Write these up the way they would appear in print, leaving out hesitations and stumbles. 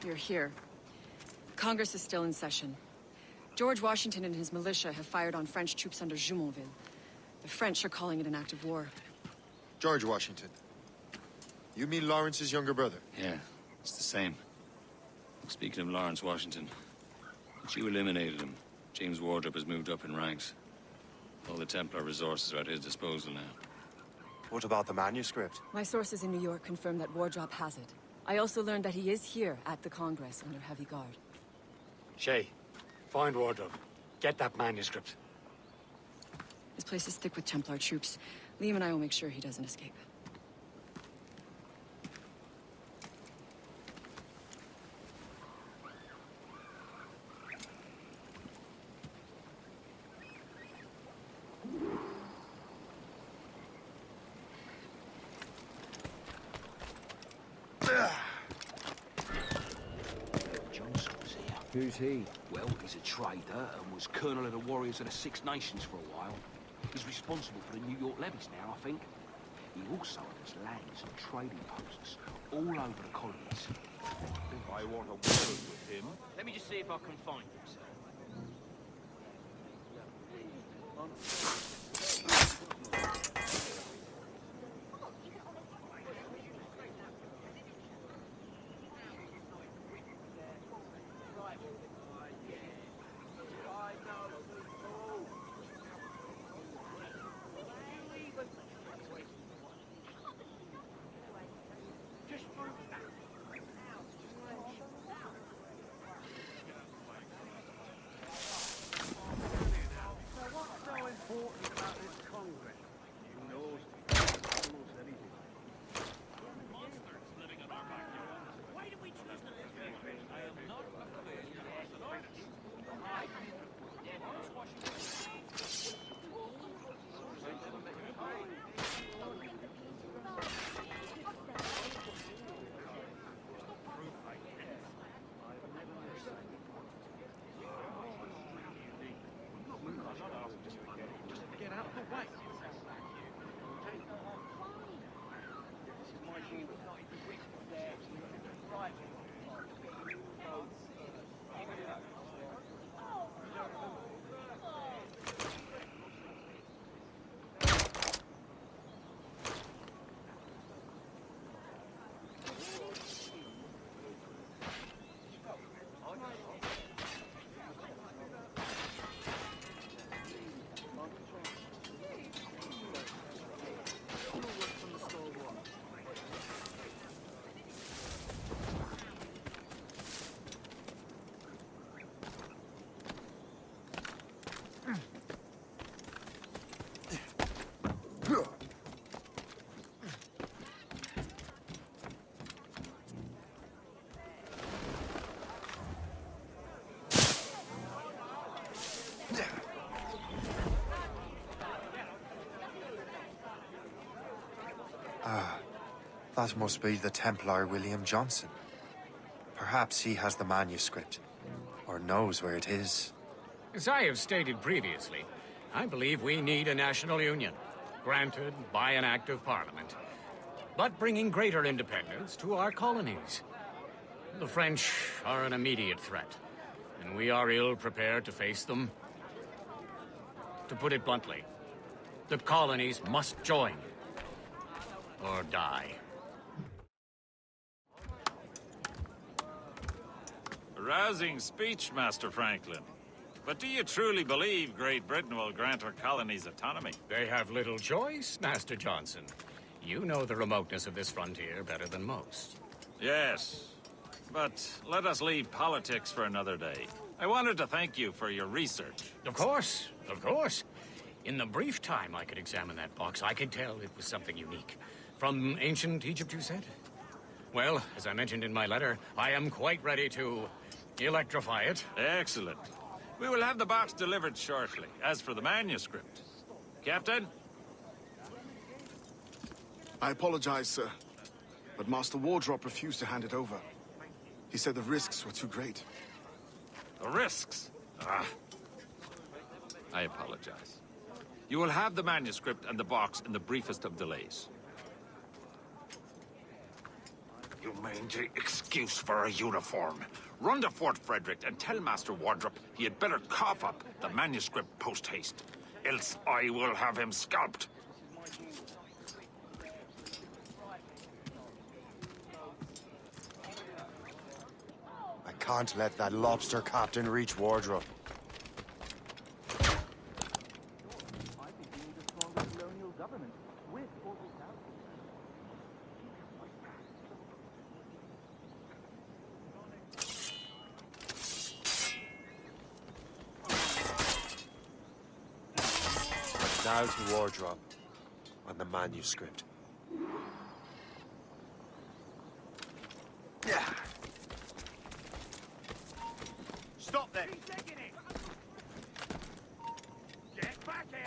you're here. Congress is still in session. George Washington and his militia have fired on French troops under Jumonville. The French are calling it an act of war. George Washington. You mean Lawrence's younger brother? Yeah, it's the same. Speaking of Lawrence Washington, since you eliminated him, James Wardrop has moved up in ranks. All the Templar resources are at his disposal now. What about the manuscript? My sources in New York confirm that Wardrop has it. I also learned that he is here at the Congress under heavy guard. Shay, find Wardrop. Get that manuscript. This place is thick with Templar troops. Liam and I will make sure he doesn't escape. Johnson was here. Who's he? Well, he's a trader and was colonel of the Warriors of the Six Nations for a while. He's responsible for the New York levies now, I think. He also has lands and trading posts all over the colonies. I want a word with him. Let me just see if I can find him, sir. That must be the Templar William Johnson. Perhaps he has the manuscript, or knows where it is. As I have stated previously, I believe we need a national union, granted by an act of parliament, but bringing greater independence to our colonies. The French are an immediate threat, and we are ill prepared to face them. To put it bluntly, the colonies must join, or die. A rousing speech, Master Franklin. But do you truly believe Great Britain will grant our colonies autonomy? They have little choice, Master Johnson. You know the remoteness of this frontier better than most. Yes, but let us leave politics for another day. I wanted to thank you for your research. Of course, of course. In the brief time I could examine that box, I could tell it was something unique. From ancient Egypt, you said? Well, as I mentioned in my letter, I am quite ready to electrify it. Excellent. We will have the box delivered shortly. As for the manuscript... Captain? I apologize, sir, but Master Wardrop refused to hand it over. He said the risks were too great. The risks? Ah. I apologize. You will have the manuscript and the box in the briefest of delays. You mangy excuse for a uniform. Run to Fort Frederick and tell Master Wardrop he had better cough up the manuscript post-haste. Else I will have him scalped. I can't let that lobster captain reach Wardrop. Now to Wardrop on the manuscript. Stop there! Get back here!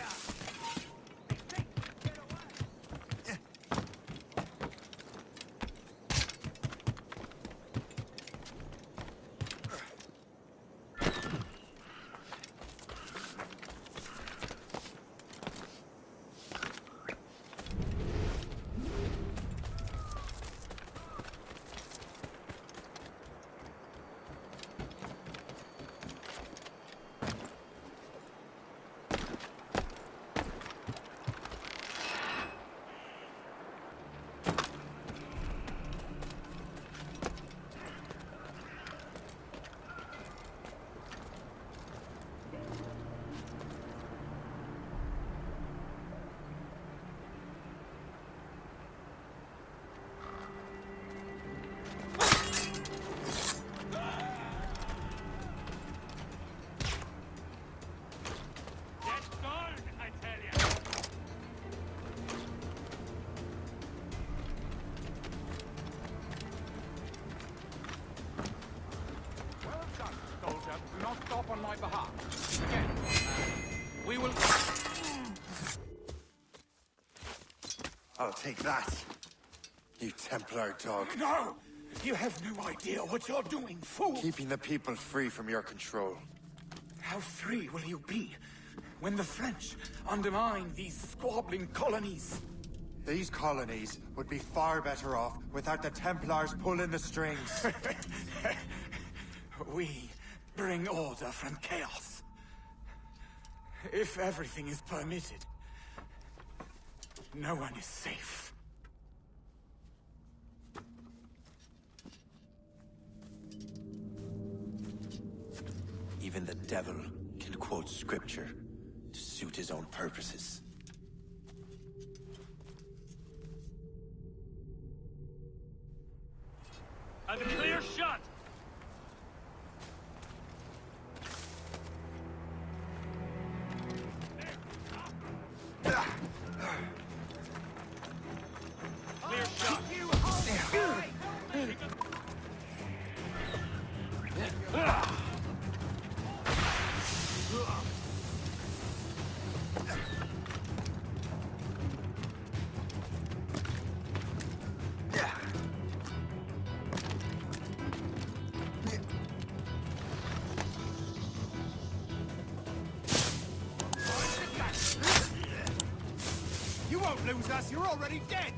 Do not stop on my behalf. Again, we will... I'll take that, you Templar dog. No! You have no idea what you're doing, fool! Keeping the people free from your control. How free will you be when the French undermine these squabbling colonies? These colonies would be far better off without the Templars pulling the strings. We bring order from chaos. If everything is permitted, no one is safe. Even the devil can quote scripture to suit his own purposes. And a clear shot! Clear shot! You won't lose us, you're already dead!